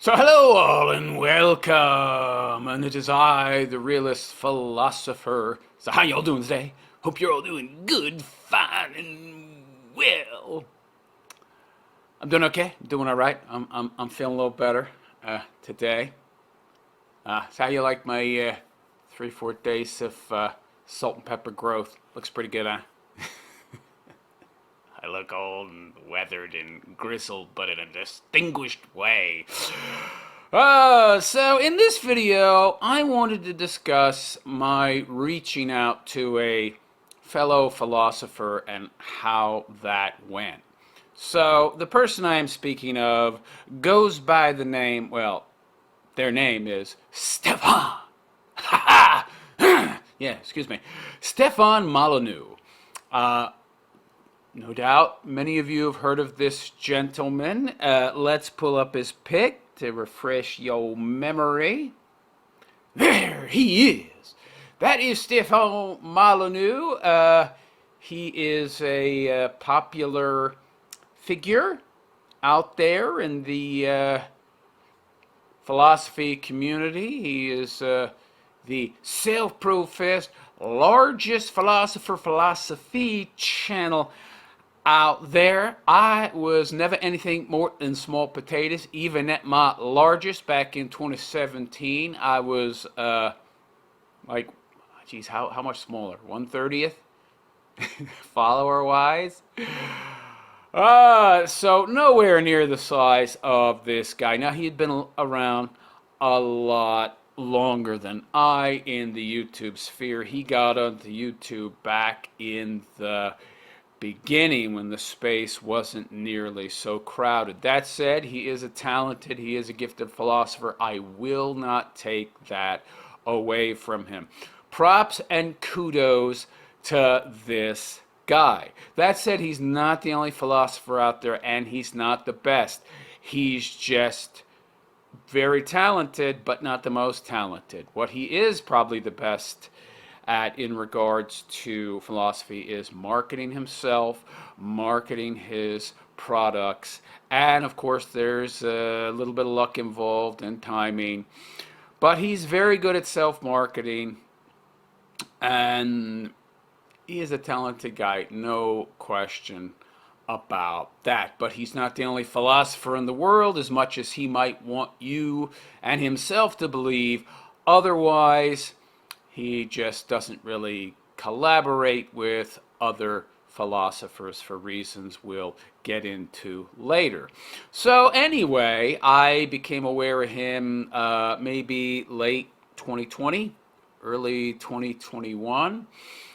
So hello all and welcome, and it is I, the realist philosopher. So how y'all doing today? Hope you're all doing good, fine, and well. I'm doing okay. I'm doing all right. I'm feeling a little better today. So how you like my 3-4 days of salt and pepper growth? Looks pretty good, huh? I look old and weathered and grizzled, but in a distinguished way. So in this video, I wanted to discuss my reaching out to a fellow philosopher and how that went. So the person I am speaking of goes by the name, well, their name is Stefan. Yeah, excuse me. Stefan Molyneux. No doubt many of you have heard of this gentleman. Let's pull up his pic to refresh your memory. There he is. That is Stefan Molyneux. He is a popular figure out there in the philosophy community. He is the self-professed largest philosophy channel out there. I was never anything more than small potatoes. Even at my largest back in 2017, I was like, geez, how much smaller? 1/30th follower wise. So nowhere near the size of this guy. Now he had been around a lot longer than I in the YouTube sphere. He got onto YouTube back in the beginning when the space wasn't nearly so crowded. That said, he is a gifted philosopher. I will not take that away from him. Props and kudos to this guy. That said, he's not the only philosopher out there, and he's not the best. He's just very talented, but not the most talented. What he is probably the best at in regards to philosophy is marketing himself, marketing his products, and of course there's a little bit of luck involved and timing. But he's very good at self-marketing, and he is a talented guy, no question about that. But he's not the only philosopher in the world, as much as he might want you and himself to believe. Otherwise, he just doesn't really collaborate with other philosophers for reasons we'll get into later. So anyway, I became aware of him maybe late 2020, early 2021.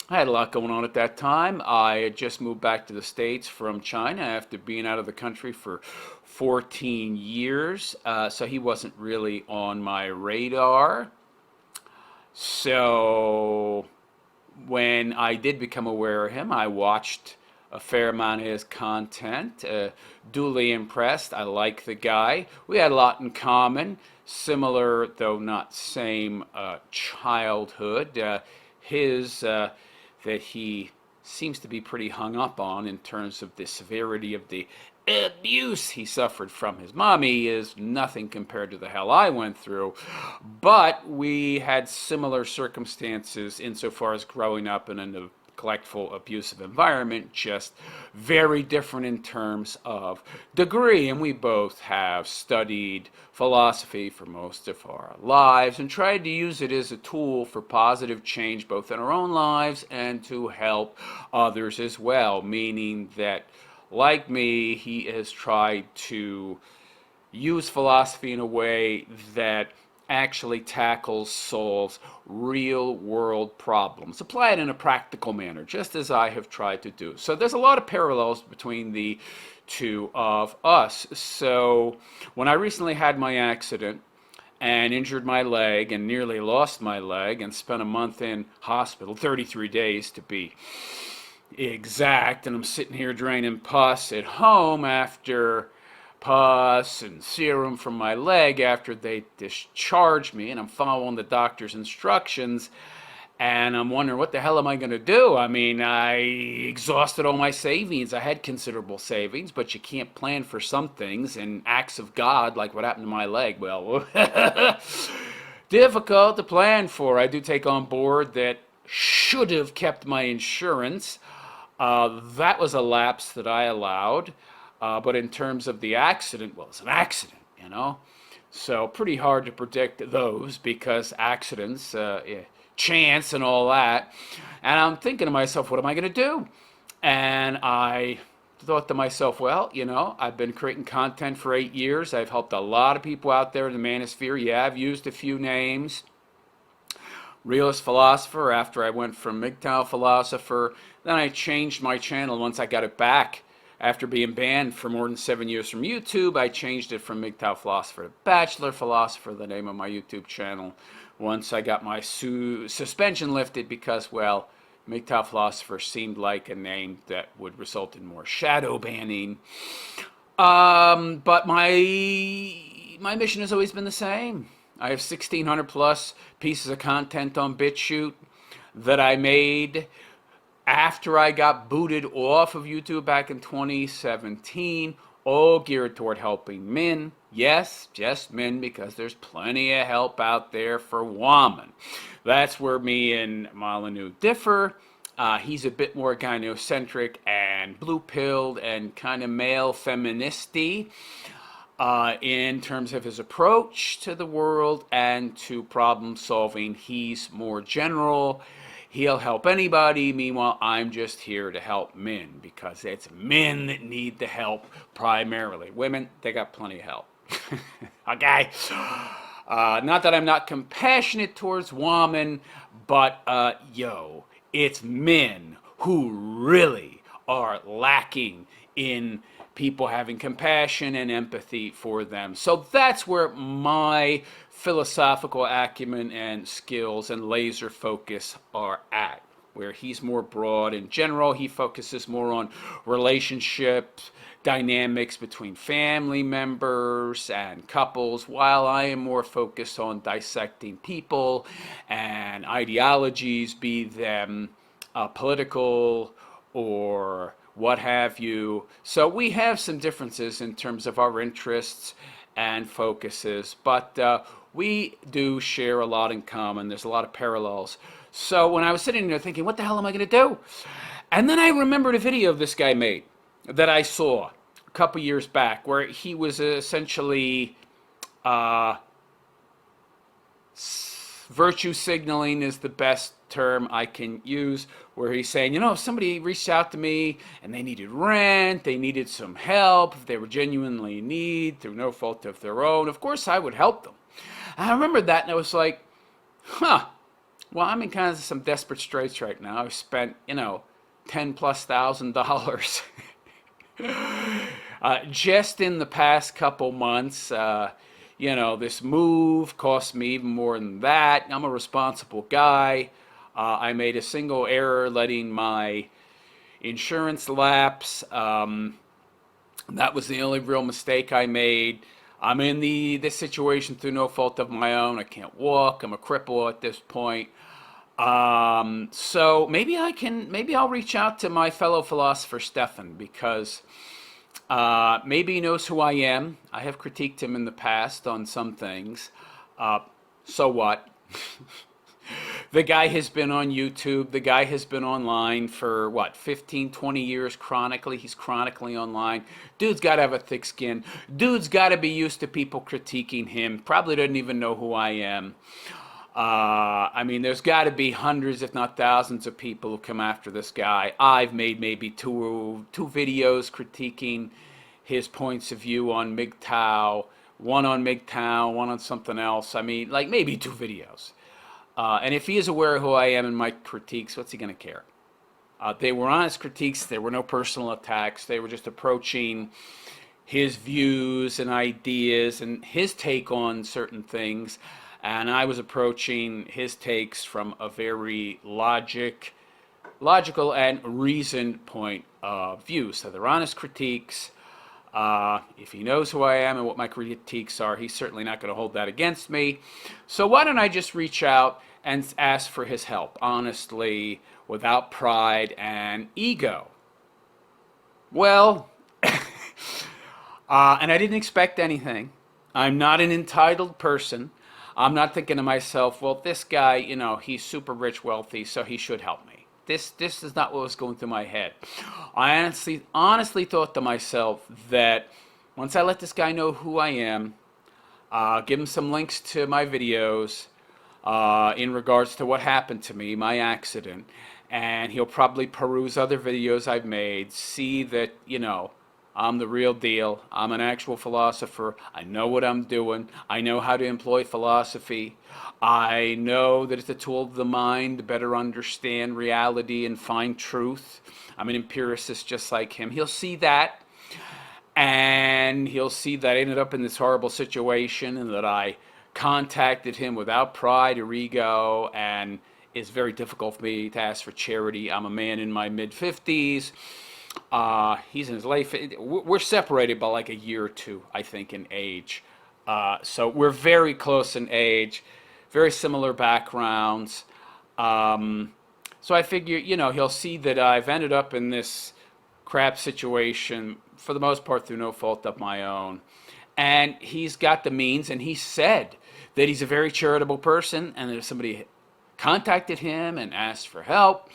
I had a lot going on at that time. I had just moved back to the States from China after being out of the country for 14 years. So he wasn't really on my radar. So when I did become aware of him, I watched a fair amount of his content, duly impressed. I like the guy. We had a lot in common, similar though not same childhood. His that he seems to be pretty hung up on in terms of the severity of the abuse he suffered from his mommy is nothing compared to the hell I went through. But we had similar circumstances insofar as growing up in a neglectful, abusive environment, just very different in terms of degree. And we both have studied philosophy for most of our lives and tried to use it as a tool for positive change both in our own lives and to help others as well, meaning that like me, he has tried to use philosophy in a way that actually tackles, solves real world problems. Apply it in a practical manner, just as I have tried to do. So there's a lot of parallels between the two of us. So when I recently had my accident and injured my leg and nearly lost my leg and spent a month in hospital, 33 days to be exact, and I'm sitting here draining pus at home after pus and serum from my leg after they discharged me, and I'm following the doctor's instructions, And I'm wondering, what the hell am I going to do? I mean, I exhausted all my savings. I had considerable savings, but you can't plan for some things. And acts of God, like what happened to my leg, well, difficult to plan for. I do take on board that should have kept my insurance. That was a lapse that I allowed. But in terms of the accident, well, it's an accident, you know? So pretty hard to predict those because accidents, yeah, chance and all that. And I'm thinking to myself, what am I going to do? And I thought to myself, well, you know, I've been creating content for 8 years. I've helped a lot of people out there in the manosphere. Yeah, I've used a few names. Realist Philosopher after I went from MGTOW Philosopher. Then I changed my channel once I got it back. After being banned for more than 7 years from YouTube, I changed it from MGTOW Philosopher to Bachelor Philosopher, the name of my YouTube channel. Once I got my suspension lifted because, well, MGTOW Philosopher seemed like a name that would result in more shadow banning. But my mission has always been the same. I have 1,600 plus pieces of content on BitChute that I made after I got booted off of YouTube back in 2017, all geared toward helping men. Yes, just men, because there's plenty of help out there for women. That's where me and Molyneux differ. He's a bit more gynocentric and blue-pilled and kind of male feministy in terms of his approach to the world and to problem solving. He's more general. He'll help anybody. Meanwhile, I'm just here to help men because it's men that need the help primarily. Women, they got plenty of help. Okay? Not that I'm not compassionate towards women, but it's men who really are lacking in people having compassion and empathy for them. So that's where my philosophical acumen and skills and laser focus are at. Where he's more broad in general, he focuses more on relationships, dynamics between family members and couples, while I am more focused on dissecting people and ideologies, be them political or what have you. So we have some differences in terms of our interests and focuses, but we do share a lot in common. There's a lot of parallels. So when I was sitting there thinking, what the hell am I going to do? And then I remembered a video this guy made that I saw a couple years back where he was essentially virtue signaling is the best term I can use, where he's saying, you know, if somebody reached out to me and they needed rent, they needed some help, if they were genuinely in need through no fault of their own, of course I would help them. And I remembered that and I was like, well, I'm in kind of some desperate straits right now. I've spent, $10,000+ just in the past couple months. This move cost me even more than that. I'm a responsible guy. I made a single error letting my insurance lapse. That was the only real mistake I made. I'm in this situation through no fault of my own. I can't walk. I'm a cripple at this point. So maybe I'll reach out to my fellow philosopher Stefan, because maybe he knows who I am. I have critiqued him in the past on some things. So what? The guy has been on YouTube. The guy has been online for, 15, 20 years chronically. He's chronically online. Dude's got to have a thick skin. Dude's got to be used to people critiquing him. Probably doesn't even know who I am. There's got to be hundreds, if not thousands, of people who come after this guy. I've made maybe two videos critiquing his points of view on MGTOW, one on MGTOW, one on something else. Maybe 2 videos. And if he is aware of who I am and my critiques, what's he going to care? They were honest critiques. There were no personal attacks. They were just approaching his views and ideas and his take on certain things. And I was approaching his takes from a very logical and reasoned point of view. So they're honest critiques. If he knows who I am and what my critiques are, he's certainly not going to hold that against me. So why don't I just reach out and ask for his help, honestly, without pride and ego? Well, and I didn't expect anything. I'm not an entitled person. I'm not thinking to myself, well, this guy, he's super rich, wealthy, so he should help me. This is not what was going through my head. I honestly thought to myself that once I let this guy know who I am, give him some links to my videos in regards to what happened to me, my accident, and he'll probably peruse other videos I've made, see that, I'm the real deal. I'm an actual philosopher. I know what I'm doing. I know how to employ philosophy. I know that it's a tool of the mind to better understand reality and find truth. I'm an empiricist just like him. He'll see that, and he'll see that I ended up in this horrible situation and that I contacted him without pride or ego, and it's very difficult for me to ask for charity. I'm a man in my mid-50s. He's in his late. We're separated by like a year or two, I think, in age. So we're very close in age, very similar backgrounds. So I figure, he'll see that I've ended up in this crap situation for the most part through no fault of my own. And he's got the means, and he said that he's a very charitable person, and that if somebody contacted him and asked for help,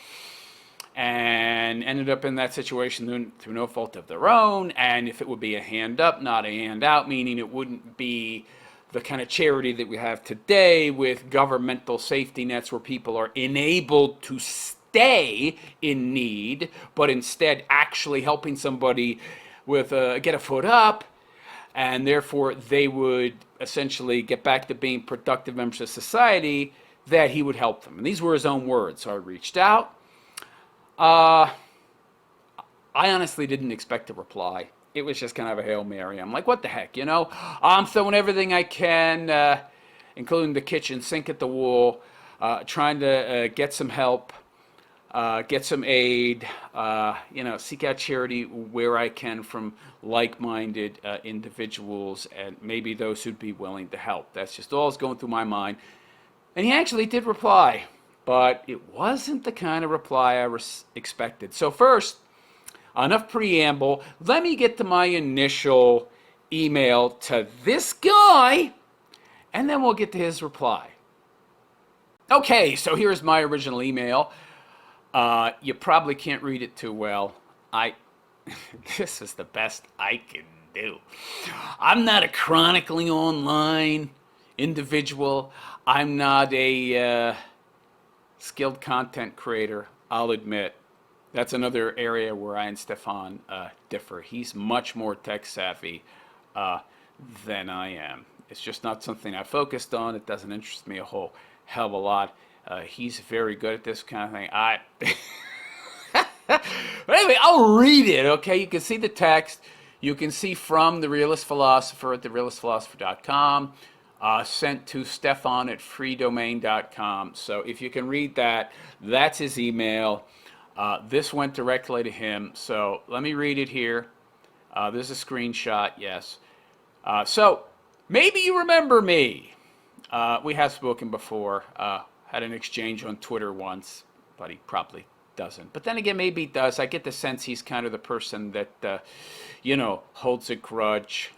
and ended up in that situation through no fault of their own, and if it would be a hand up, not a hand out, meaning it wouldn't be the kind of charity that we have today with governmental safety nets where people are enabled to stay in need, but instead actually helping somebody with get a foot up, and therefore they would essentially get back to being productive members of society, that he would help them. And these were his own words. So I reached out. I honestly didn't expect a reply. It was just kind of a Hail Mary. I'm like, what the heck, I'm throwing everything I can, including the kitchen sink at the wall, trying to get some help, get some aid, seek out charity where I can from like-minded individuals and maybe those who'd be willing to help. That's just all that's going through my mind. And he actually did reply, but it wasn't the kind of reply I expected. So first, enough preamble. Let me get to my initial email to this guy, and then we'll get to his reply. Okay, so here's my original email. You probably can't read it too well. This is the best I can do. I'm not a chronically online individual. I'm not a skilled content creator, I'll admit. That's another area where I and Stefan differ. He's much more tech savvy than I am. It's just not something I focused on. It doesn't interest me a whole hell of a lot. He's very good at this kind of thing. But anyway, I'll read it, okay? You can see the text. You can see from The Realist Philosopher at therealistphilosopher.com. Sent to Stefan at freedomain.com. So if you can read that, that's his email. This went directly to him. So let me read it here. There's a screenshot, yes. So maybe you remember me. We have spoken before. Had an exchange on Twitter once, but he probably doesn't. But then again, maybe he does. I get the sense he's kind of the person that, holds a grudge.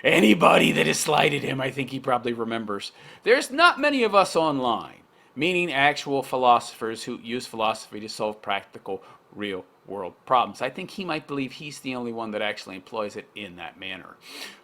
Anybody that has slighted him, I think he probably remembers. There's not many of us online, meaning actual philosophers who use philosophy to solve practical, real-world problems. I think he might believe he's the only one that actually employs it in that manner.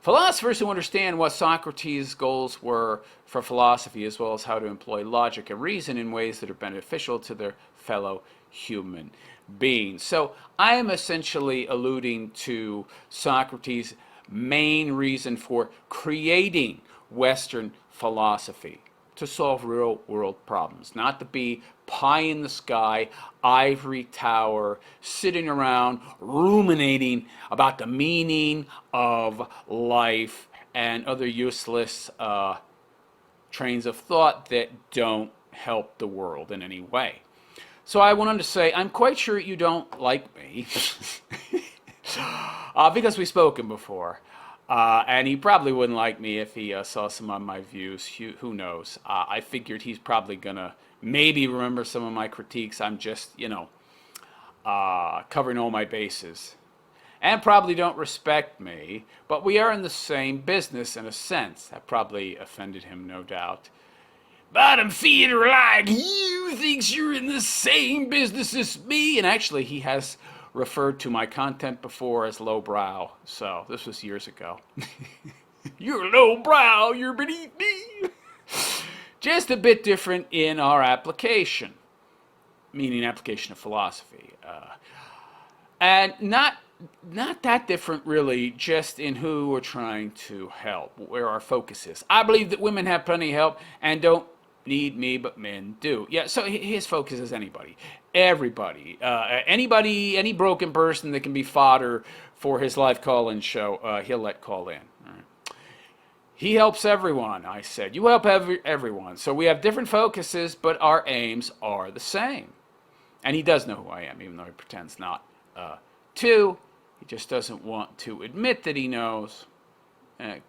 Philosophers who understand what Socrates' goals were for philosophy, as well as how to employ logic and reason in ways that are beneficial to their fellow human beings. So I am essentially alluding to Socrates' main reason for creating Western philosophy, to solve real world problems, not to be pie in the sky, ivory tower, sitting around ruminating about the meaning of life and other useless trains of thought that don't help the world in any way. So I went on to say, I'm quite sure you don't like me. Because we've spoken before. And he probably wouldn't like me if he saw some of my views. Who knows? I figured he's probably going to maybe remember some of my critiques. I'm just, covering all my bases. And probably don't respect me, but we are in the same business in a sense. That probably offended him, no doubt. Bottom feeder like you thinks you're in the same business as me. And actually, he has referred to my content before as lowbrow. So this was years ago. You're lowbrow, you're beneath me. Just a bit different in our application, meaning application of philosophy. And not that different really, just in who we're trying to help, where our focus is. I believe that women have plenty of help and don't need me, but men do. Yeah, so his focus is anybody, everybody, anybody, any broken person that can be fodder for his live call-in show, he'll let call in. All right. He helps everyone, I said. You help everyone. So we have different focuses, but our aims are the same. And he does know who I am, even though he pretends not to. He just doesn't want to admit that he knows. He's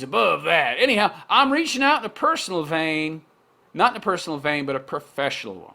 above that. Anyhow, I'm reaching out in a personal vein. Not in a personal vein, but a professional one.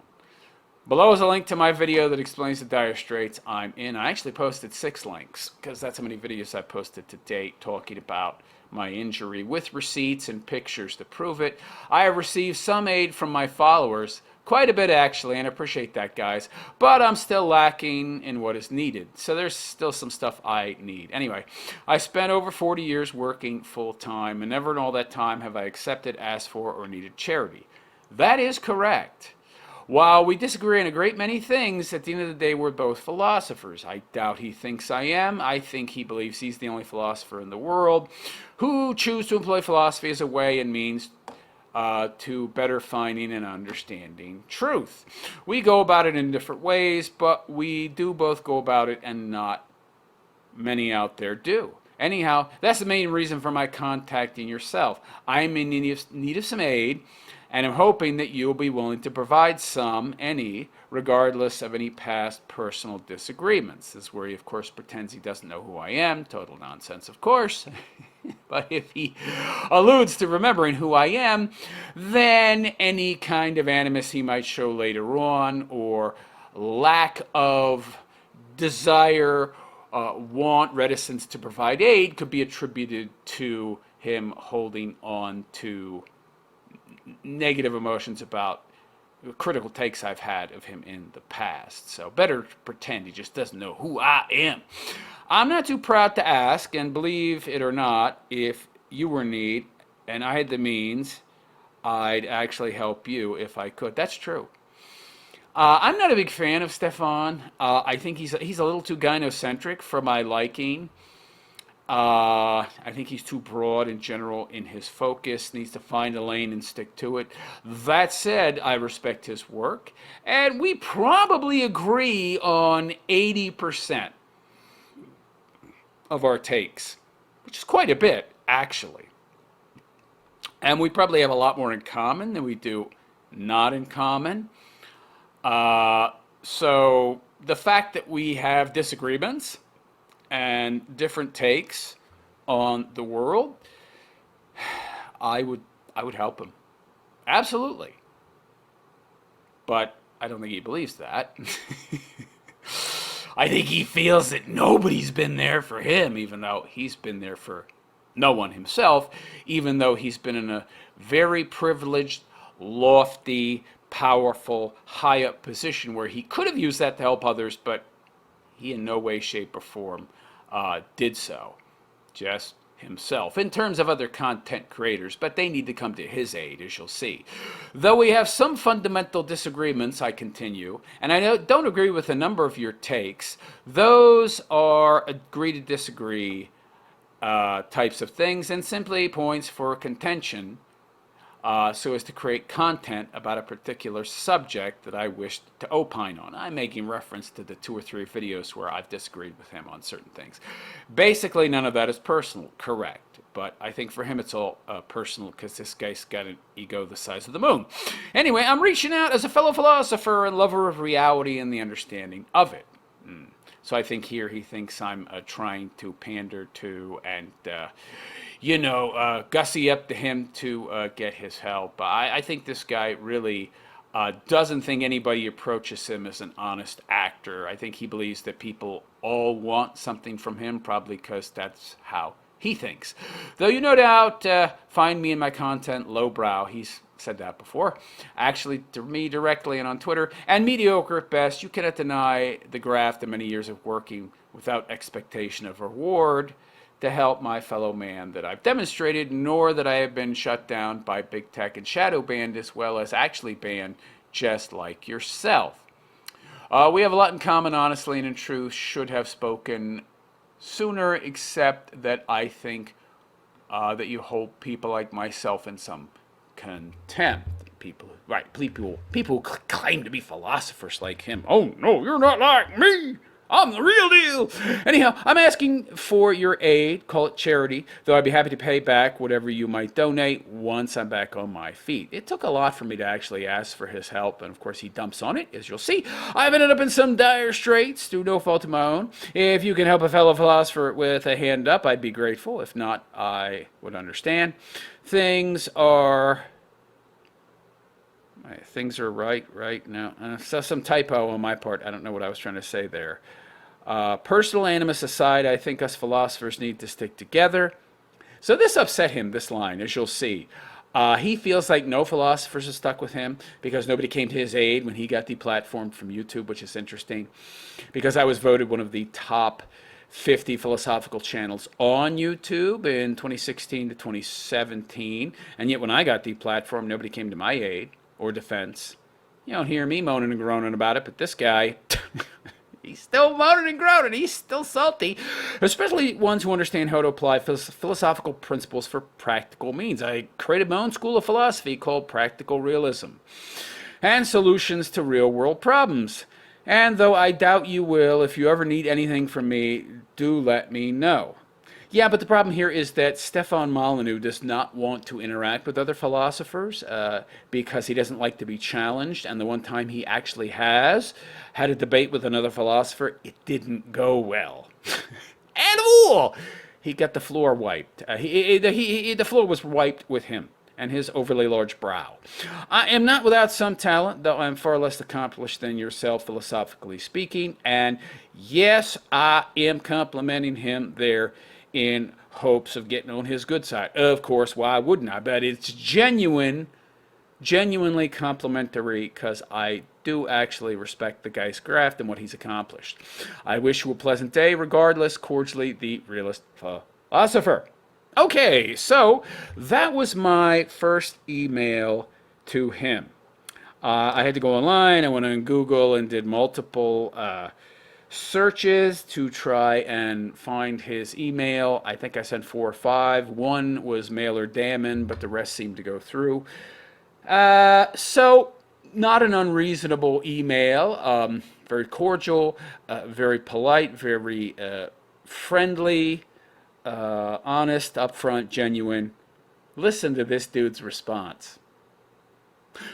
Below is a link to my video that explains the dire straits I'm in. I actually posted 6 links, because that's how many videos I've posted to date talking about my injury, with receipts and pictures to prove it. I have received some aid from my followers, quite a bit actually, and I appreciate that, guys, but I'm still lacking in what is needed. So there's still some stuff I need. Anyway, I spent over 40 years working full-time, and never in all that time have I accepted, asked for, or needed charity. That is correct. While we disagree on a great many things, at the end of the day, we're both philosophers. I doubt he thinks I am. I think he believes he's the only philosopher in the world who chooses to employ philosophy as a way and means to better finding and understanding truth. We go about it in different ways, but we do both go about it, and not many out there do. Anyhow, that's the main reason for my contacting yourself. I'm in need of some aid, and I'm hoping that you'll be willing to provide some, any, regardless of any past personal disagreements. This is where he, of course, pretends he doesn't know who I am. Total nonsense, of course. But if he alludes to remembering who I am, then any kind of animus he might show later on, or lack of desire, want, reticence to provide aid, could be attributed to him holding on to negative emotions about critical takes I've had of him in the past. So better pretend he just doesn't know who I am. I'm not too proud to ask, and believe it or not, if you were in need and I had the means, I'd actually help you if I could. That's true. I'm not a big fan of Stefan. I think he's a little too gynocentric for my liking. I think he's too broad in general in his focus, needs to find a lane and stick to it. That said, I respect his work, and we probably agree on 80% of our takes, which is quite a bit, actually. And we probably have a lot more in common than we do not in common. So the fact that we have disagreements and different takes on the world, I would help him. Absolutely. But I don't think he believes that. I think he feels that nobody's been there for him, even though he's been there for no one himself, even though he's been in a very privileged, lofty, powerful, high up position where he could have used that to help others, but he in no way, shape, or form did so. Just himself, in terms of other content creators, but they need to come to his aid, as you'll see. Though we have some fundamental disagreements, I continue, and I don't agree with a number of your takes. Those are agree to disagree types of things, and simply points for contention. so as to create content about a particular subject that I wished to opine on. I'm making reference to the 2 or 3 videos where I've disagreed with him on certain things. Basically, none of that is personal, correct. But I think for him it's all personal because this guy's got an ego the size of the moon. Anyway, I'm reaching out as a fellow philosopher and lover of reality and the understanding of it. So I think here he thinks I'm trying to pander to and, gussy up to him to get his help. I think this guy really doesn't think anybody approaches him as an honest actor. I think he believes that people all want something from him, probably because that's how he thinks. Though you no doubt find me in my content lowbrow. He's said that before. Actually, to me directly and on Twitter, and mediocre at best. You cannot deny the graft of many years of working without expectation of reward to help my fellow man that I've demonstrated, nor that I have been shut down by big tech and shadow banned as well as actually banned, just like yourself. We have a lot in common, honestly, and in truth, should have spoken sooner, except that I think that you hold people like myself in some contempt. People who claim to be philosophers like him. Oh no, you're not like me. I'm the real deal. Anyhow, I'm asking for your aid. Call it charity, though I'd be happy to pay back whatever you might donate once I'm back on my feet. It took a lot for me to actually ask for his help, and of course he dumps on it, as you'll see. I've ended up in some dire straits through no fault of my own. If you can help a fellow philosopher with a hand up, I'd be grateful. If not, I would understand. Things are right now. So some typo on my part. I don't know what I was trying to say there. Personal animus aside, I think us philosophers need to stick together. So this upset him, this line, as you'll see. He feels like no philosophers are stuck with him because nobody came to his aid when he got deplatformed from YouTube, which is interesting because I was voted one of the top 50 philosophical channels on YouTube in 2016 to 2017. And yet when I got deplatformed, nobody came to my aid or defense. You don't hear me moaning and groaning about it, but this guy... He's still moaning and groaning. He's still salty, especially ones who understand how to apply philosophical principles for practical means. I created my own school of philosophy called Practical Realism and Solutions to Real-World Problems. And though I doubt you will, if you ever need anything from me, do let me know. Yeah, but the problem here is that Stefan Molyneux does not want to interact with other philosophers because he doesn't like to be challenged. And the one time he actually had a debate with another philosopher, it didn't go well. At all! He got the floor wiped. The floor was wiped with him and his overly large brow. I am not without some talent, though I am far less accomplished than yourself, philosophically speaking. And yes, I am complimenting him there in hopes of getting on his good side. Of course, why wouldn't I? But it's genuinely complimentary because I do actually respect the guy's graft and what he's accomplished. I wish you a pleasant day. Regardless, cordially, the realist philosopher. Okay, so that was my first email to him. I had to go online. I went on Google and did multiple searches to try and find his email. I think I sent 4 or 5. One was Mailer Damon, but the rest seemed to go through. So not an unreasonable email. Very cordial, very polite, very friendly, honest, upfront, genuine. Listen to this dude's response.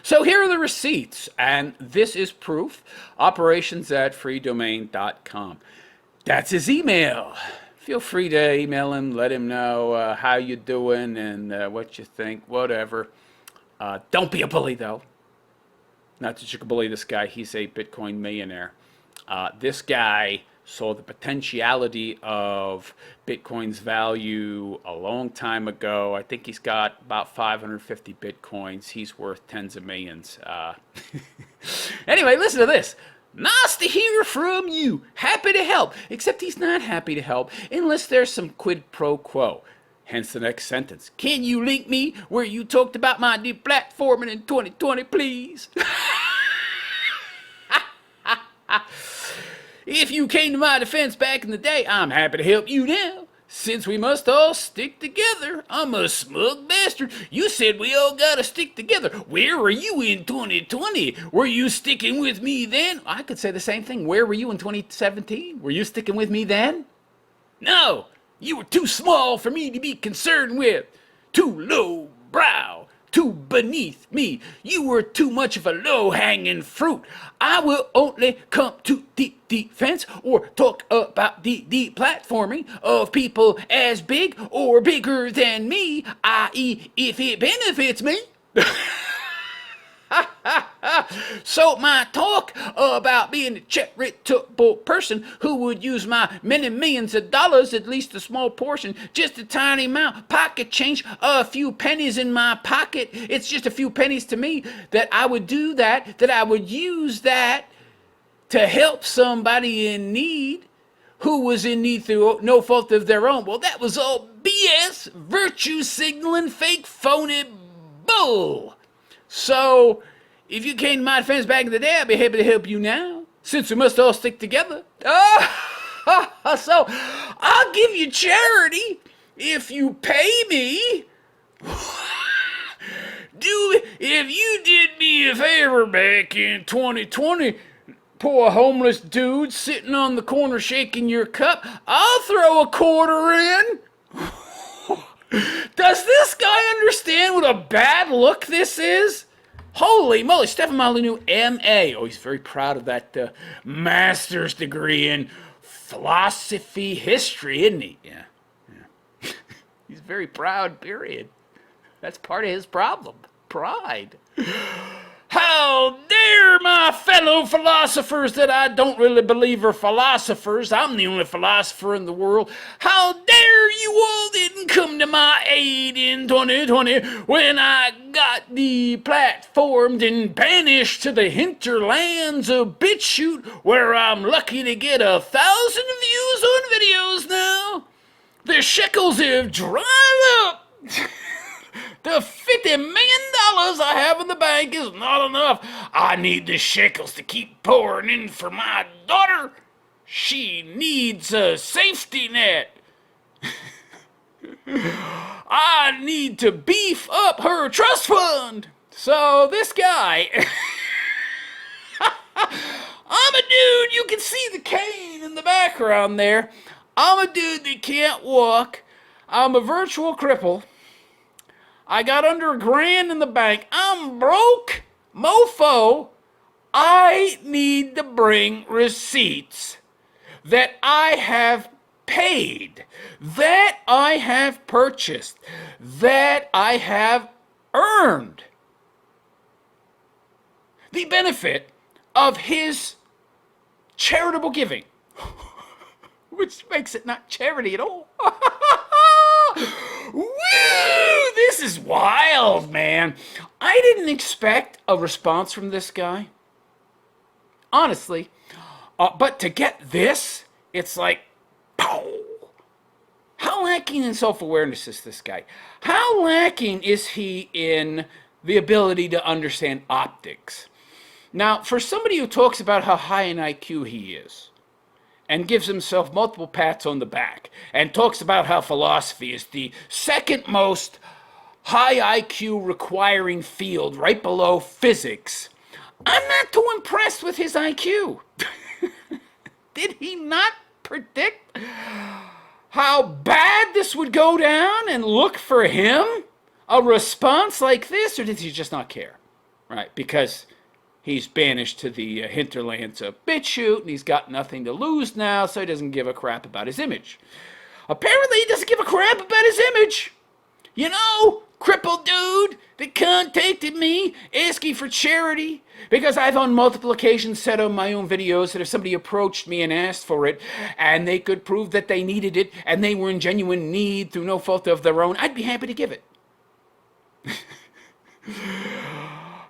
So here are the receipts, and this is proof. Operations@freedomain.com. That's his email. Feel free to email him, let him know how you doing and what you think, whatever. Don't be a bully, though. Not that you can bully this guy. He's a Bitcoin millionaire. This guy saw the potentiality of Bitcoin's value a long time ago. I think he's got about 550 Bitcoins. He's worth tens of millions. Anyway, listen to this. Nice to hear from you. Happy to help. Except he's not happy to help unless there's some quid pro quo. Hence the next sentence. Can you link me where you talked about my deplatforming in 2020, please? If you came to my defense back in the day, I'm happy to help you now. Since we must all stick together, I'm a smug bastard. You said we all gotta stick together. Where were you in 2020? Were you sticking with me then? I could say the same thing. Where were you in 2017? Were you sticking with me then? No, you were too small for me to be concerned with. Too low brow. Too beneath me. You were too much of a low-hanging fruit. I will only come to the defense or talk about the platforming of people as big or bigger than me, i.e. if it benefits me. So my talk about being a charitable person who would use my many millions of dollars, at least a small portion, just a tiny amount, pocket change, a few pennies in my pocket, it's just a few pennies to me, that I would do that I would use that to help somebody in need who was in need through no fault of their own. Well, that was all BS, virtue signaling, fake, phony bull. So, if you came to my defense back in the day, I'd be happy to help you now, since we must all stick together. So, I'll give you charity if you pay me. If you did me a favor back in 2020, poor homeless dude sitting on the corner shaking your cup, I'll throw a quarter in. Does this guy understand what a bad look this is? Holy moly, Stefan Molyneux, M.A. Oh, he's very proud of that master's degree in philosophy history, isn't he? Yeah. He's very proud, period. That's part of his problem. Pride. How dare my fellow philosophers that I don't really believe are philosophers. I'm the only philosopher in the world. How dare you all didn't come to my aid in 2020 when I got deplatformed and banished to the hinterlands of BitChute, where I'm lucky to get 1,000 views on videos now. The shekels have dried up. The $50 million I have in the bank is not enough. I need the shekels to keep pouring in for my daughter. She needs a safety net. I need to beef up her trust fund. So this guy, I'm a dude, you can see the cane in the background there. I'm a dude that can't walk. I'm a virtual cripple. I got under $1,000 in the bank. I'm broke, mofo. I need to bring receipts that I have paid, that I have purchased, that I have earned. The benefit of his charitable giving, which makes it not charity at all. Woo! This is wild, man. I didn't expect a response from this guy. Honestly. But to get this, it's like, pow! How lacking in self-awareness is this guy? How lacking is he in the ability to understand optics? Now, for somebody who talks about how high an IQ he is, and gives himself multiple pats on the back, and talks about how philosophy is the second most high IQ requiring field right below physics, I'm not too impressed with his IQ. Did he not predict how bad this would go down and look for him a response like this, or did he just not care? Right, because he's banished to the hinterlands of BitChute, and he's got nothing to lose now, so he doesn't give a crap about his image. Apparently, he doesn't give a crap about his image. You know, crippled dude that contacted me asking for charity because I've on multiple occasions said on my own videos that if somebody approached me and asked for it and they could prove that they needed it and they were in genuine need through no fault of their own, I'd be happy to give it.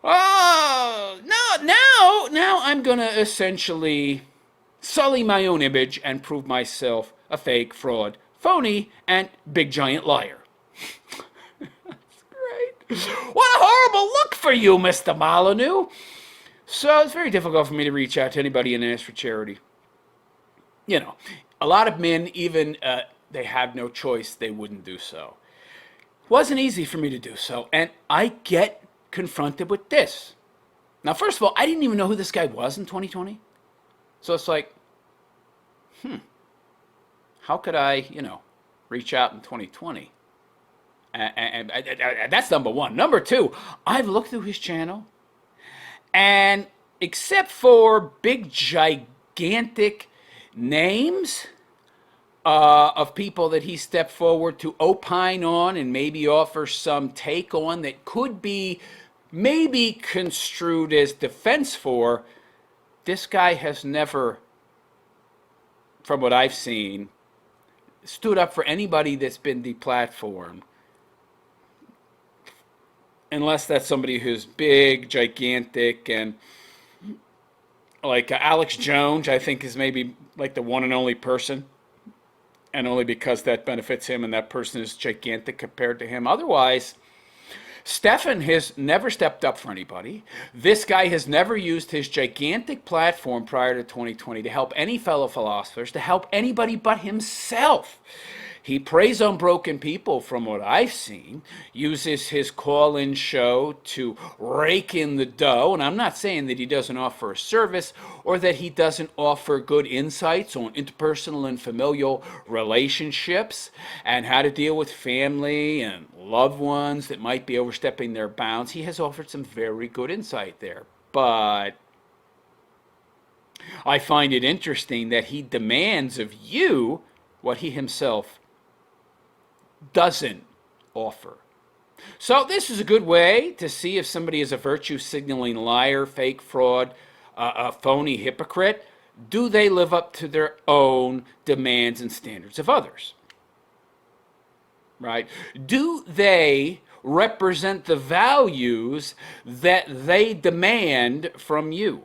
Oh, no, now I'm going to essentially sully my own image and prove myself a fake, fraud, phony, and big giant liar. That's great. What a horrible look for you, Mr. Molyneux. So it's very difficult for me to reach out to anybody and ask for charity. You know, a lot of men, even they had no choice, they wouldn't do so. It wasn't easy for me to do so, and I get confronted with this. Now, first of all, I didn't even know who this guy was in 2020. So it's like, how could I, reach out in 2020? And that's number one. Number two, I've looked through his channel, and except for big, gigantic names of people that he stepped forward to opine on and maybe offer some take on that could be maybe construed as defense for, this guy has never, from what I've seen, stood up for anybody that's been deplatformed. Unless that's somebody who's big, gigantic, and like Alex Jones, I think is maybe like the one and only person. And only because that benefits him and that person is gigantic compared to him. Otherwise, Stefan has never stepped up for anybody. This guy has never used his gigantic platform prior to 2020 to help any fellow philosophers, to help anybody but himself. He preys on broken people, from what I've seen, uses his call-in show to rake in the dough, and I'm not saying that he doesn't offer a service or that he doesn't offer good insights on interpersonal and familial relationships and how to deal with family and loved ones that might be overstepping their bounds. He has offered some very good insight there, but I find it interesting that he demands of you what he himself doesn't offer. So this is a good way to see if somebody is a virtue signaling liar, fake fraud, a phony hypocrite. Do they live up to their own demands and standards of others? Right? Do they represent the values that they demand from you?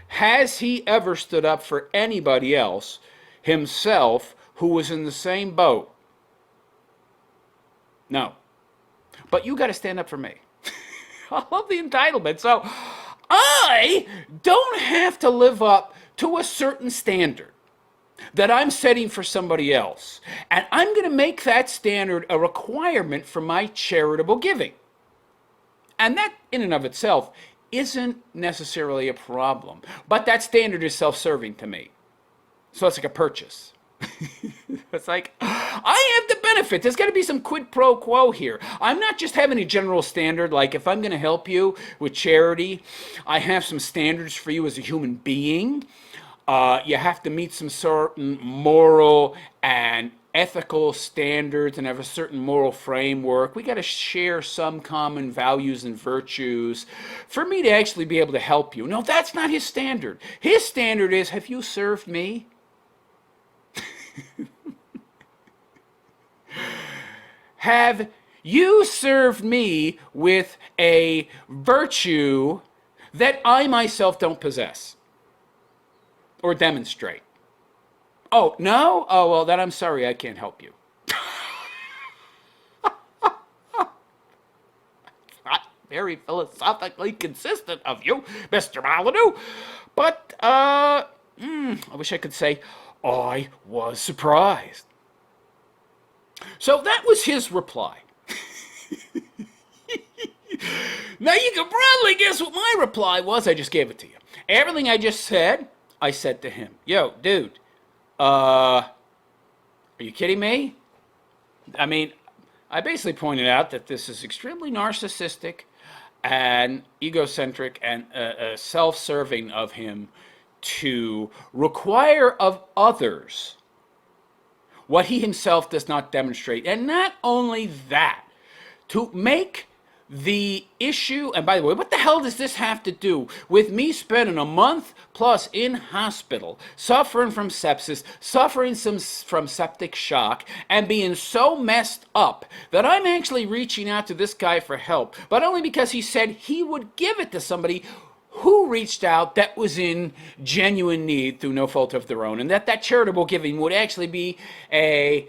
Has he ever stood up for anybody else, himself, who was in the same boat? No. But you got to stand up for me. I love the entitlement. So I don't have to live up to a certain standard that I'm setting for somebody else. And I'm going to make that standard a requirement for my charitable giving. And that, in and of itself, isn't necessarily a problem. But that standard is self-serving to me. So it's like a purchase. It's like, I have the benefit. There's got to be some quid pro quo here. I'm not just having a general standard, like if I'm going to help you with charity, I have some standards for you as a human being. You have to meet some certain moral and ethical standards and have a certain moral framework. We got to share some common values and virtues for me to actually be able to help you. No, that's not his standard. His standard is, have you served me? Have you served me with a virtue that I myself don't possess or demonstrate? Oh, no? Oh, well, then I'm sorry, I can't help you. Not very philosophically consistent of you, Mr. Molyneux. But, I wish I could say I was surprised. So that was his reply. Now you can probably guess what my reply was. I just gave it to you. Everything I just said, I said to him. Yo, dude, are you kidding me? I mean, I basically pointed out that this is extremely narcissistic and egocentric and self-serving of him to require of others what he himself does not demonstrate. And not only that, to make the issue, and by the way, what the hell does this have to do with me spending a month plus in hospital, suffering from sepsis, suffering from septic shock, and being so messed up that I'm actually reaching out to this guy for help, but only because he said he would give it to somebody who reached out that was in genuine need through no fault of their own, and that charitable giving would actually be a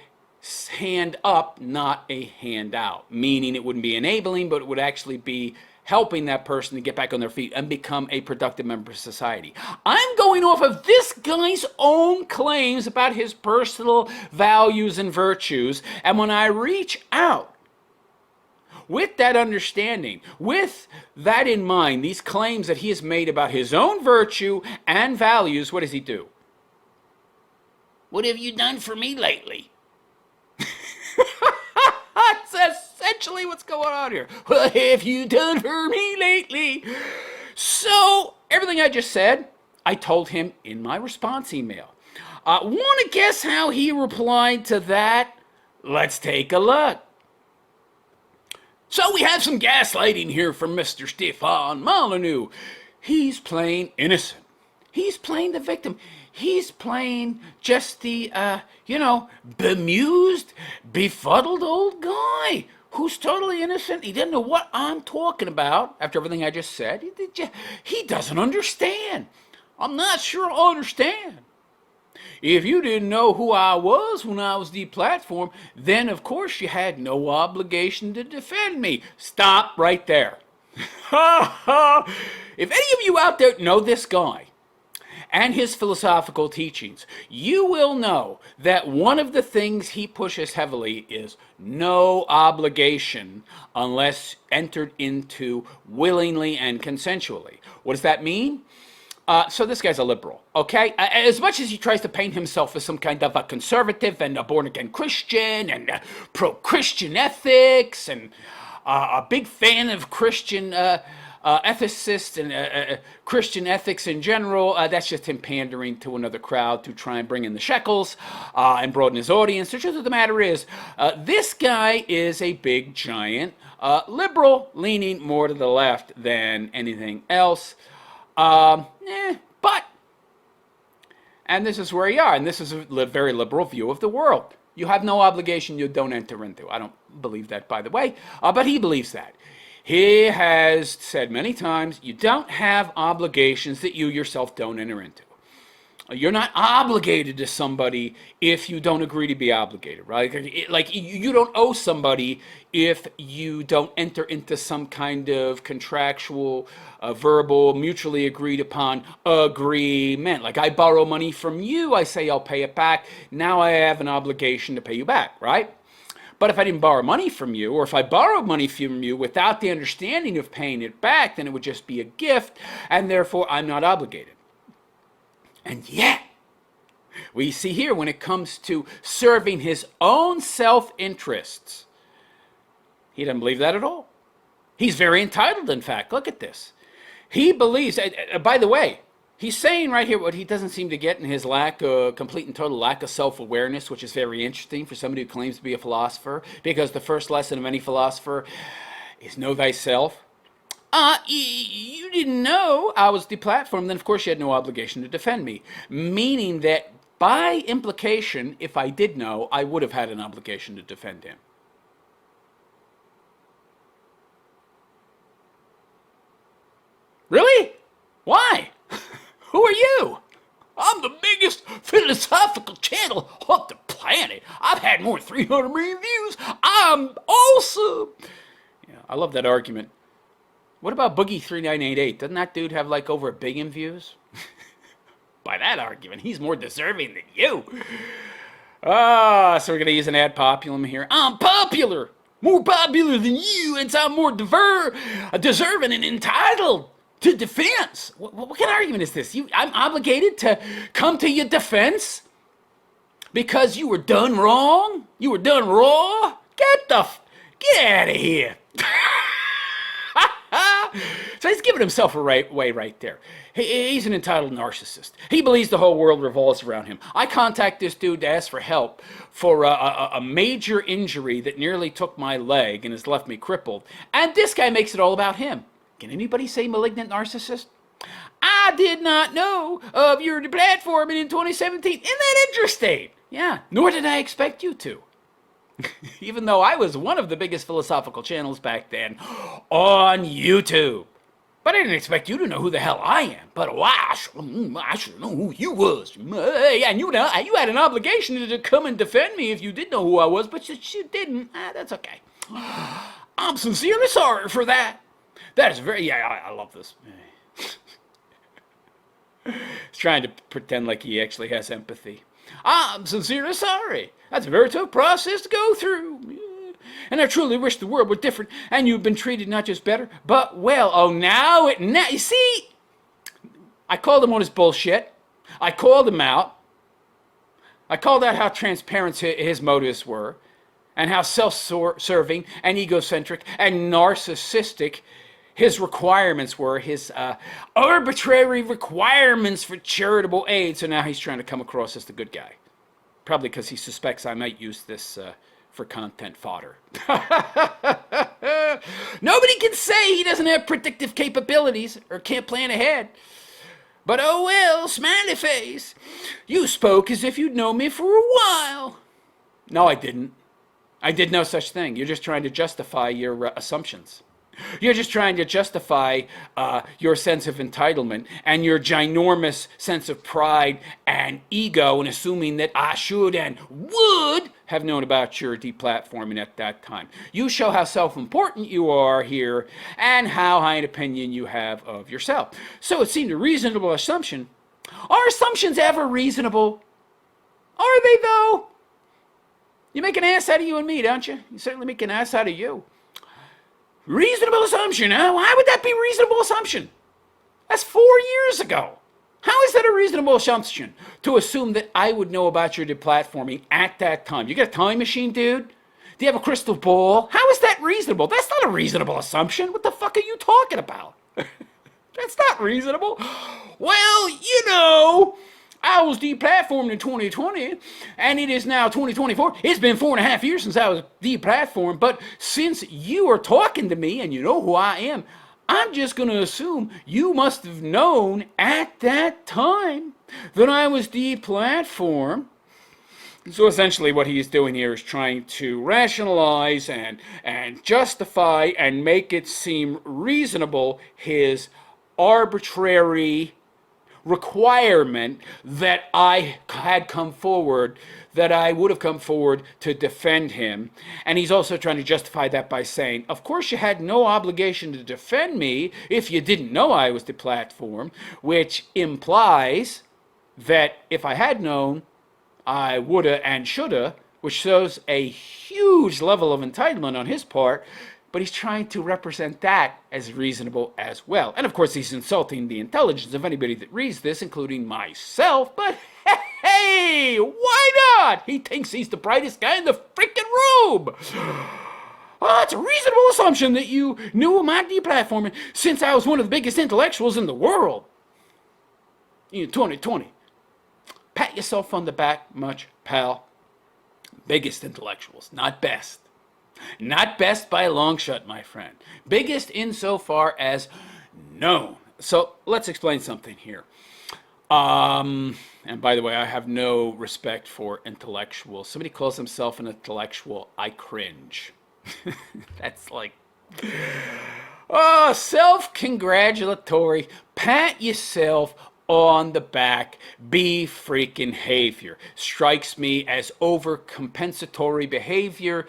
hand up, not a handout, meaning it wouldn't be enabling, but it would actually be helping that person to get back on their feet and become a productive member of society. I'm going off of this guy's own claims about his personal values and virtues, and when I reach out with that understanding, with that in mind, these claims that he has made about his own virtue and values, what does he do? What have you done for me lately? That's essentially what's going on here. What have you done for me lately? So, everything I just said, I told him in my response email. Want to guess how he replied to that? Let's take a look. So we have some gaslighting here from Mr. Stefan Molyneux. He's playing innocent. He's playing the victim. He's playing just the, bemused, befuddled old guy who's totally innocent. He didn't know what I'm talking about after everything I just said. He doesn't understand. I'm not sure I understand. If you didn't know who I was when I was deplatformed, then of course you had no obligation to defend me. Stop right there. If any of you out there know this guy and his philosophical teachings, you will know that one of the things he pushes heavily is no obligation unless entered into willingly and consensually. What does that mean? So this guy's a liberal, okay? As much as he tries to paint himself as some kind of a conservative and a born-again Christian and pro-Christian ethics and a big fan of Christian ethicists and Christian ethics in general, that's just him pandering to another crowd to try and bring in the shekels and broaden his audience. The truth of the matter is, this guy is a big, giant liberal, leaning more to the left than anything else. But, and this is where you are, and this is a very liberal view of the world. You have no obligation you don't enter into. I don't believe that, by the way, but he believes that. He has said many times, you don't have obligations that you yourself don't enter into. You're not obligated to somebody if you don't agree to be obligated, right? Like you don't owe somebody if you don't enter into some kind of contractual, verbal, mutually agreed upon agreement. Like I borrow money from you, I say I'll pay it back. Now I have an obligation to pay you back, right? But if I didn't borrow money from you, or if I borrowed money from you without the understanding of paying it back, then it would just be a gift, and therefore I'm not obligated. And yet, we see here when it comes to serving his own self-interests, he doesn't believe that at all. He's very entitled, in fact. Look at this. He believes, by the way, he's saying right here what he doesn't seem to get in his complete and total lack of self-awareness, which is very interesting for somebody who claims to be a philosopher, because the first lesson of any philosopher is know thyself. You didn't know I was deplatformed, then of course you had no obligation to defend me. Meaning that by implication, if I did know, I would have had an obligation to defend him. Really? Why? Who are you? I'm the biggest philosophical channel on the planet. I've had more than 300 million views. I'm awesome. Yeah, I love that argument. What about Boogie3988? Doesn't that dude have like over 1 billion views? By that argument, he's more deserving than you. So we're going to use an ad populum here. I'm popular. More popular than you, and so I'm more deserving and entitled to defense. What kind of argument is this? I'm obligated to come to your defense because you were done wrong? You were done raw? Get out of here. So he's giving himself away right there. He's an entitled narcissist. He believes the whole world revolves around him. I contact this dude to ask for help for a major injury that nearly took my leg and has left me crippled. And this guy makes it all about him. Can anybody say malignant narcissist? I did not know of your deplatforming in 2017. Isn't that interesting? Yeah, nor did I expect you to. Even though I was one of the biggest philosophical channels back then on YouTube. But I didn't expect you to know who the hell I am. But wow, I should know who you was. And you had an obligation to come and defend me if you did know who I was, but you didn't. That's okay. I'm sincerely sorry for that. That is very, yeah, I love this. He's trying to pretend like he actually has empathy. I'm sincerely sorry. That's a very tough process to go through. And I truly wish the world were different and you've been treated not just better, but well. Oh, now you see, I called him on his bullshit. I called him out. I called out how transparent his motives were and how self-serving and egocentric and narcissistic his requirements were, his arbitrary requirements for charitable aid. So now he's trying to come across as the good guy. Probably because he suspects I might use this for content fodder. Nobody can say he doesn't have predictive capabilities or can't plan ahead. But oh well, smiley face. You spoke as if you'd known me for a while. No, I didn't. I did no such thing. You're just trying to justify your assumptions. You're just trying to justify your sense of entitlement and your ginormous sense of pride and ego and assuming that I should and would have known about your deplatforming at that time. You show how self-important you are here and how high an opinion you have of yourself. So it seemed a reasonable assumption. Are assumptions ever reasonable? Are they, though? You make an ass out of you and me, don't you? You certainly make an ass out of you. Reasonable assumption, huh? Why would that be a reasonable assumption? That's 4 years ago. How is that a reasonable assumption? To assume that I would know about your deplatforming at that time. You got a time machine, dude? Do you have a crystal ball? How is that reasonable? That's not a reasonable assumption. What the fuck are you talking about? That's not reasonable. Well, you know, I was deplatformed in 2020, and it is now 2024. It's been 4.5 years since I was deplatformed, but since you are talking to me and you know who I am, I'm just going to assume you must have known at that time that I was deplatformed. So essentially what he's doing here is trying to rationalize and justify and make it seem reasonable his arbitrary requirement that I had come forward, that I would have come forward to defend him. And he's also trying to justify that by saying, of course you had no obligation to defend me if you didn't know I was deplatformed, which implies that if I had known, I woulda and shoulda, which shows a huge level of entitlement on his part. But he's trying to represent that as reasonable as well. And of course, he's insulting the intelligence of anybody that reads this, including myself. But hey, why not? He thinks he's the brightest guy in the freaking room. Oh, it's a reasonable assumption that you knew of my deplatforming since I was one of the biggest intellectuals in the world. In 2020. Pat yourself on the back much, pal. Biggest intellectuals, not best. Not best by a long shot, my friend. Biggest insofar as known. So let's explain something here. And by the way, I have no respect for intellectuals. Somebody calls himself an intellectual, I cringe. That's like, oh, self-congratulatory. Pat yourself on the back. Be freaking behavior. Strikes me as overcompensatory behavior.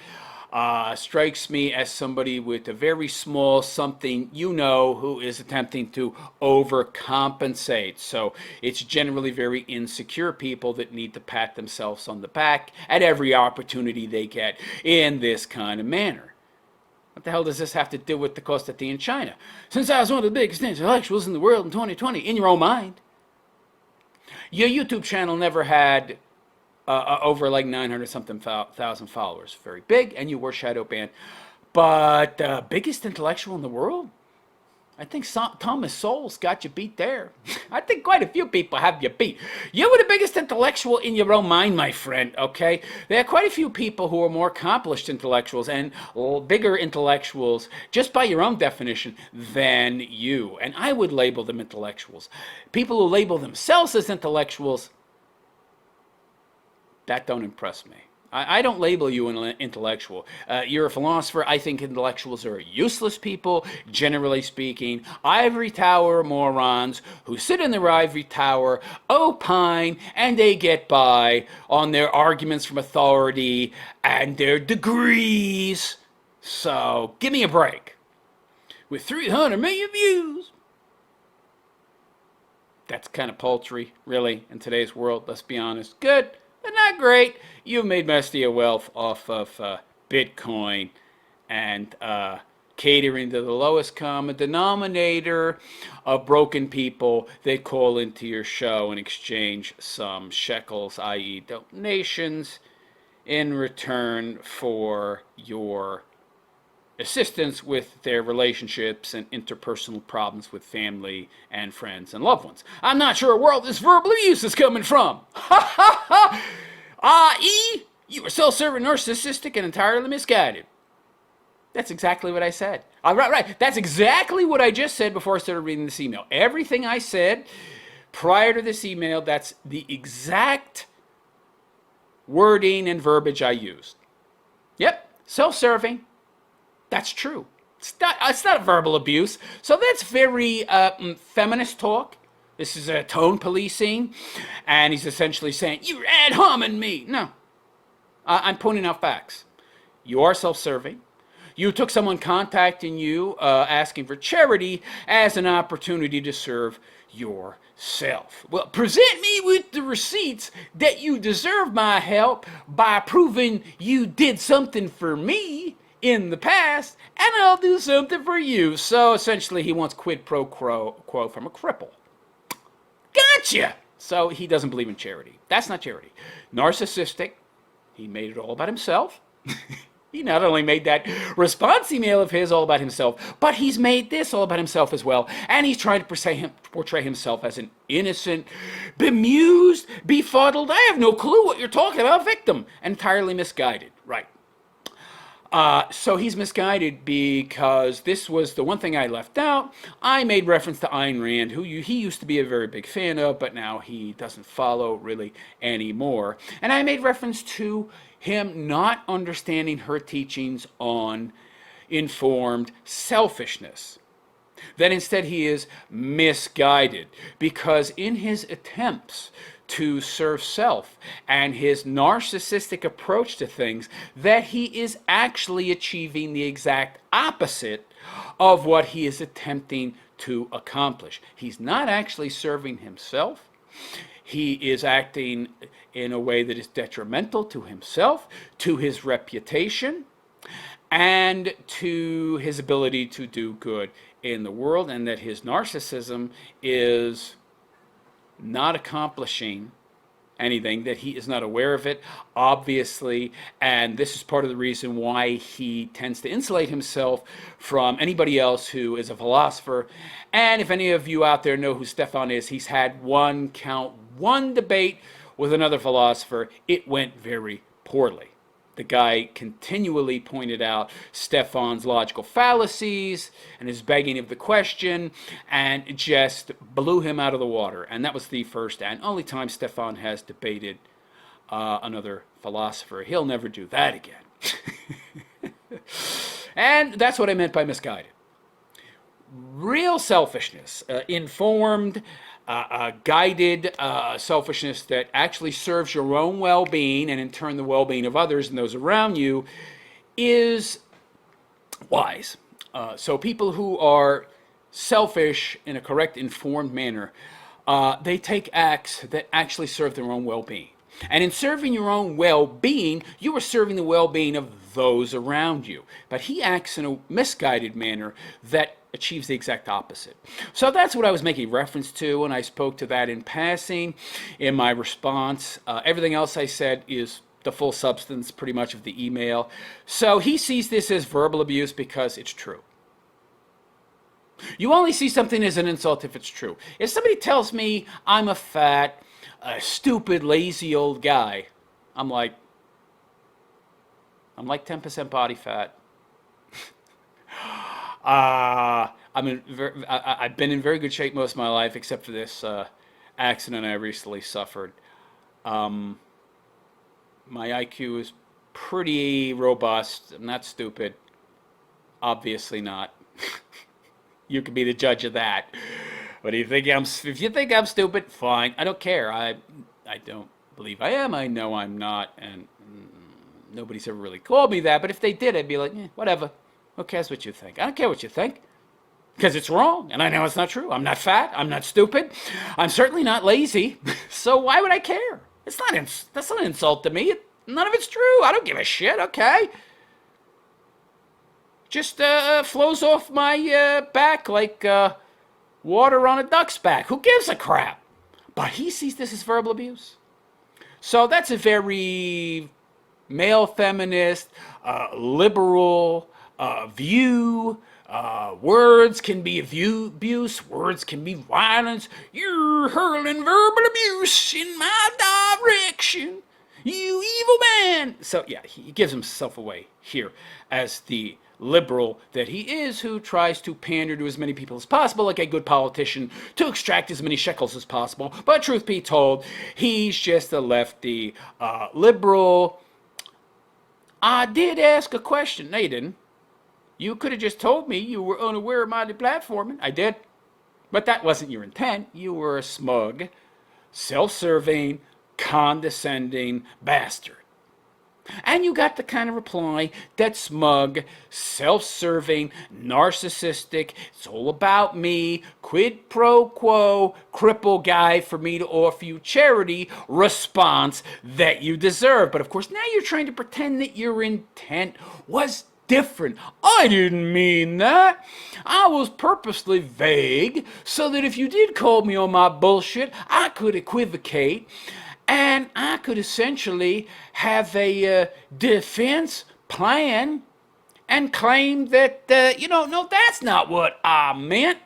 Strikes me as somebody with a very small something, you know, who is attempting to overcompensate. So it's generally very insecure people that need to pat themselves on the back at every opportunity they get in this kind of manner. What the hell does this have to do with the cost of tea in China? Since I was one of the biggest intellectuals in the world in 2020, in your own mind, your YouTube channel never had over like 900-something thousand followers. Very big, and you were shadow banned. But biggest intellectual in the world? I think Thomas Sowell's got you beat there. I think quite a few people have you beat. You were the biggest intellectual in your own mind, my friend, okay? There are quite a few people who are more accomplished intellectuals and bigger intellectuals, just by your own definition, than you. And I would label them intellectuals. People who label themselves as intellectuals, that don't impress me. I don't label you an intellectual. You're a philosopher. I think intellectuals are useless people, generally speaking. Ivory tower morons who sit in their ivory tower, opine, and they get by on their arguments from authority and their degrees. So give me a break. with 300 million views. That's kind of paltry, really, in today's world, let's be honest. Good, but not great. You've made most of your wealth off of Bitcoin and catering to the lowest common denominator of broken people that call into your show and exchange some shekels, i.e. donations, in return for your assistance with their relationships and interpersonal problems with family and friends and loved ones. I'm not sure where all this verbal abuse is coming from. Ha ha ha! I.e., you are self-serving, narcissistic, and entirely misguided. That's exactly what I said. Right. That's exactly what I just said before I started reading this email. Everything I said prior to this email, that's the exact wording and verbiage I used. Yep, self-serving. That's true. It's not verbal abuse. So that's very feminist talk. This is a tone policing. And he's essentially saying, you're ad homing me. No. I'm pointing out facts. You are self-serving. You took someone contacting you, asking for charity as an opportunity to serve yourself. Well, present me with the receipts that you deserve my help by proving you did something for me in the past, and I'll do something for you. So essentially, he wants quid pro quo from a cripple. Gotcha! So he doesn't believe in charity. That's not charity. Narcissistic. He made it all about himself. He not only made that response email of his all about himself, but he's made this all about himself as well. And he's trying to portray himself as an innocent, bemused, befuddled, I have no clue what you're talking about, victim. Entirely misguided. Right. So he's misguided because this was the one thing I left out. I made reference to Ayn Rand, who he used to be a very big fan of, but now he doesn't follow really anymore. And I made reference to him not understanding her teachings on informed selfishness. That instead he is misguided because in his attempts to serve self and his narcissistic approach to things, that he is actually achieving the exact opposite of what he is attempting to accomplish. He's not actually serving himself. He is acting in a way that is detrimental to himself, to his reputation, and to his ability to do good in the world, and that his narcissism is not accomplishing anything, that he is not aware of it, obviously, and this is part of the reason why he tends to insulate himself from anybody else who is a philosopher. And if any of you out there know who Stefan is, he's had one debate with another philosopher. It went very poorly. The guy continually pointed out Stefan's logical fallacies and his begging of the question, and just blew him out of the water. And that was the first and only time Stefan has debated another philosopher. He'll never do that again. And that's what I meant by misguided. Real selfishness, informed, guided selfishness that actually serves your own well-being and in turn the well-being of others and those around you is wise. So people who are selfish in a correct, informed manner, they take acts that actually serve their own well-being. And in serving your own well-being, you are serving the well-being of those around you. But he acts in a misguided manner that achieves the exact opposite. So that's what I was making reference to, and I spoke to that in passing in my response. Everything else I said is the full substance, pretty much, of the email. So he sees this as verbal abuse because it's true. You only see something as an insult if it's true. If somebody tells me I'm a fat, stupid, lazy old guy, I'm like 10% body fat. I've been in very good shape most of my life, except for this accident I recently suffered. My IQ is pretty robust. I'm not stupid. Obviously not. You can be the judge of that. But if you think I'm stupid, fine. I don't care. I don't believe I am. I know I'm not, and nobody's ever really called me that. But if they did, I'd be like, whatever. Who cares what you think? I don't care what you think. because it's wrong, and I know it's not true. I'm not fat. I'm not stupid. I'm certainly not lazy. So why would I care? That's not an insult to me. None of it's true. I don't give a shit. Okay, just flows off my back like water on a duck's back. Who gives a crap? But he sees this as verbal abuse. So that's a very male feminist, liberal view. Words can be abuse. Words can be violence. You're hurling verbal abuse in my direction, you evil man. So yeah, he gives himself away here as the liberal that he is, who tries to pander to as many people as possible, like a good politician, to extract as many shekels as possible. But truth be told, he's just a lefty liberal. I did ask a question. No, you didn't. You could have just told me you were unaware of my deplatforming. I did. But that wasn't your intent. You were a smug, self-serving, condescending bastard. And you got the kind of reply that smug, self-serving, narcissistic, it's all about me, quid pro quo, cripple guy for me to offer you charity response that you deserve. But of course, now you're trying to pretend that your intent was different. I didn't mean that. I was purposely vague so that if you did call me on my bullshit, I could equivocate. And I could essentially have a defense plan and claim that, no, that's not what I meant.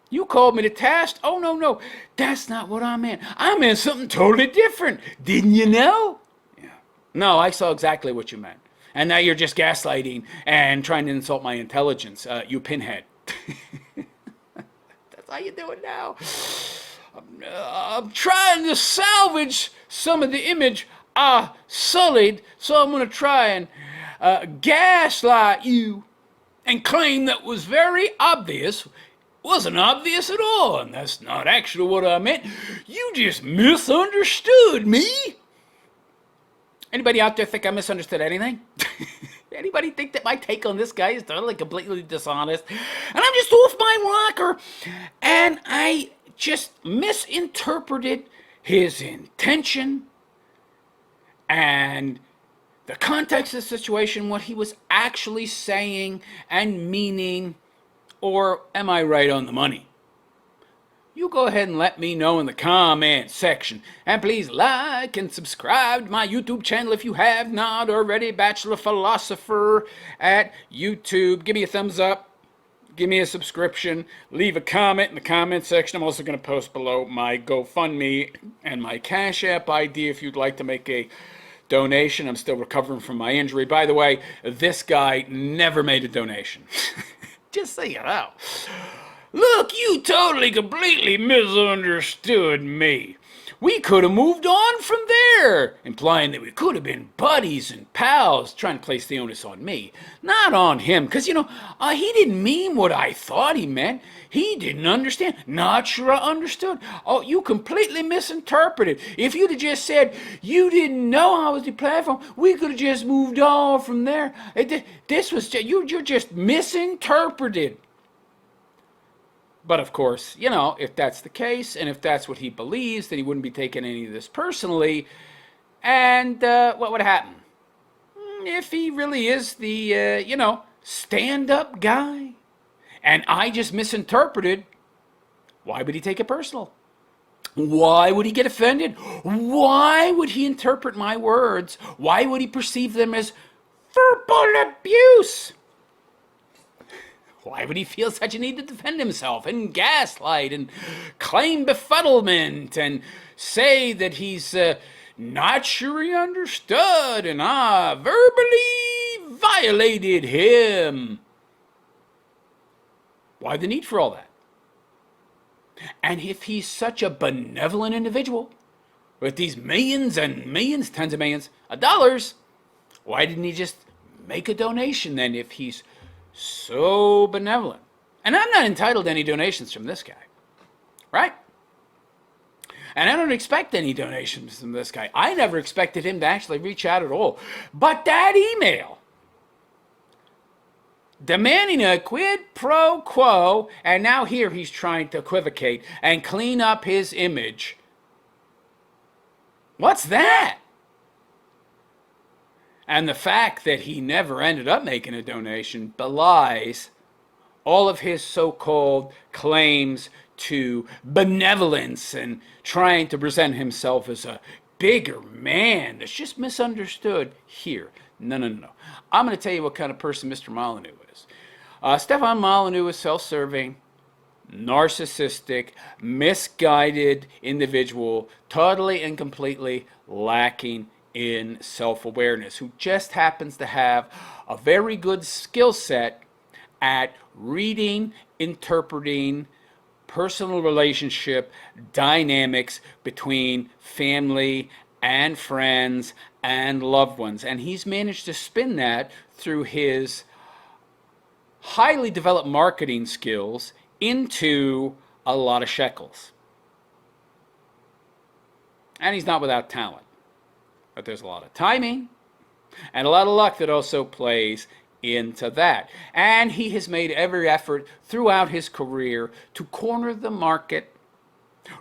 You called me to task. Oh, no, that's not what I meant. I meant something totally different. Didn't you know? Yeah. No, I saw exactly what you meant. And now you're just gaslighting and trying to insult my intelligence, you pinhead. That's how you do it now. I'm trying to salvage some of the image I sullied, so I'm going to try and gaslight you and claim that was very obvious. Wasn't obvious at all, and that's not actually what I meant. You just misunderstood me. Anybody out there think I misunderstood anything? Anybody think that my take on this guy is totally completely dishonest? And I'm just off my rocker, and I just misinterpreted his intention and the context of the situation, what he was actually saying and meaning, or am I right on the money? You go ahead and let me know in the comment section. And please like and subscribe to my YouTube channel if you have not already. Bachelor Philosopher at YouTube. Give me a thumbs up. Give me a subscription. Leave a comment in the comment section. I'm also going to post below my GoFundMe and my Cash App ID if you'd like to make a donation. I'm still recovering from my injury. By the way, this guy never made a donation. Just so you know. Look, you totally, completely misunderstood me. We could have moved on from there, implying that we could have been buddies and pals, trying to place the onus on me, not on him, because, he didn't mean what I thought he meant. He didn't understand. Not sure I understood. Oh, you completely misinterpreted. If you'd have just said, you didn't know I was the platform, we could have just moved on from there. This was just, you're just misinterpreted. But of course, if that's the case, and if that's what he believes, then he wouldn't be taking any of this personally. And what would happen? If he really is the, stand-up guy, and I just misinterpreted, why would he take it personal? Why would he get offended? Why would he interpret my words? Why would he perceive them as verbal abuse? Why would he feel such a need to defend himself and gaslight and claim befuddlement and say that he's not sure he understood and I verbally violated him? Why the need for all that? And if he's such a benevolent individual with these millions and millions, tens of millions of dollars, why didn't he just make a donation then if he's so benevolent? And I'm not entitled to any donations from this guy, right? And I don't expect any donations from this guy. I never expected him to actually reach out at all. But that email demanding a quid pro quo, and now here he's trying to equivocate and clean up his image. What's that? And the fact that he never ended up making a donation belies all of his so-called claims to benevolence and trying to present himself as a bigger man that's just misunderstood here. No, no, no, no. I'm going to tell you what kind of person Mr. Molyneux is. Stefan Molyneux is self-serving, narcissistic, misguided individual, totally and completely lacking in self-awareness, who just happens to have a very good skill set at reading, interpreting personal relationship dynamics between family and friends and loved ones. And he's managed to spin that through his highly developed marketing skills into a lot of shekels. And he's not without talent. But there's a lot of timing and a lot of luck that also plays into that. And he has made every effort throughout his career to corner the market,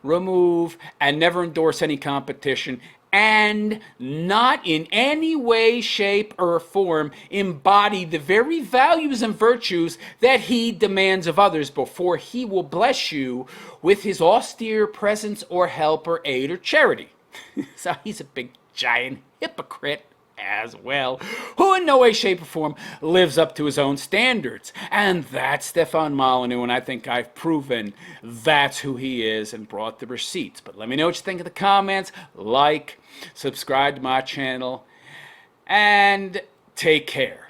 remove and never endorse any competition, and not in any way, shape, or form embody the very values and virtues that he demands of others before he will bless you with his austere presence or help or aid or charity. So he's a big giant hypocrite as well, who in no way, shape, or form lives up to his own standards. And that's Stefan Molyneux, and I think I've proven that's who he is and brought the receipts. But let me know what you think in the comments. Like, subscribe to my channel, and take care.